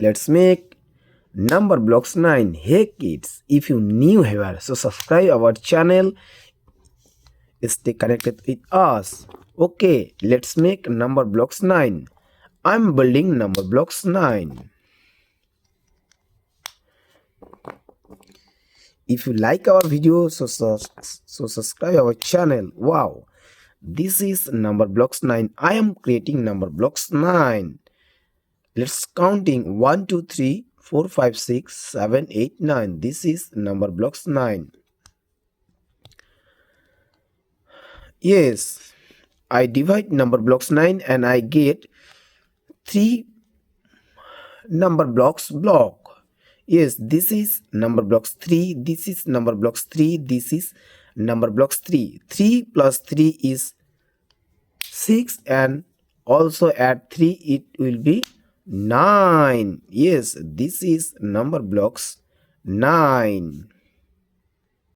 let's make number blocks 9. Hey kids, if you new here, so subscribe our channel, stay connected with us. Okay, let's make number blocks 9. I'm building number blocks 9. If you like our video, so subscribe our channel. Wow, this is number blocks 9. I am creating number blocks 9. Let's counting 1 2 3 4 5 6 7 8 9. This is number blocks 9. Yes, I divide number blocks 9 and I get 3 number blocks block. Yes, this is number blocks 3, this is number blocks 3, this is number blocks 3. 3 plus 3 is 6 and also add 3 it will be 9. Yes, this is number blocks 9.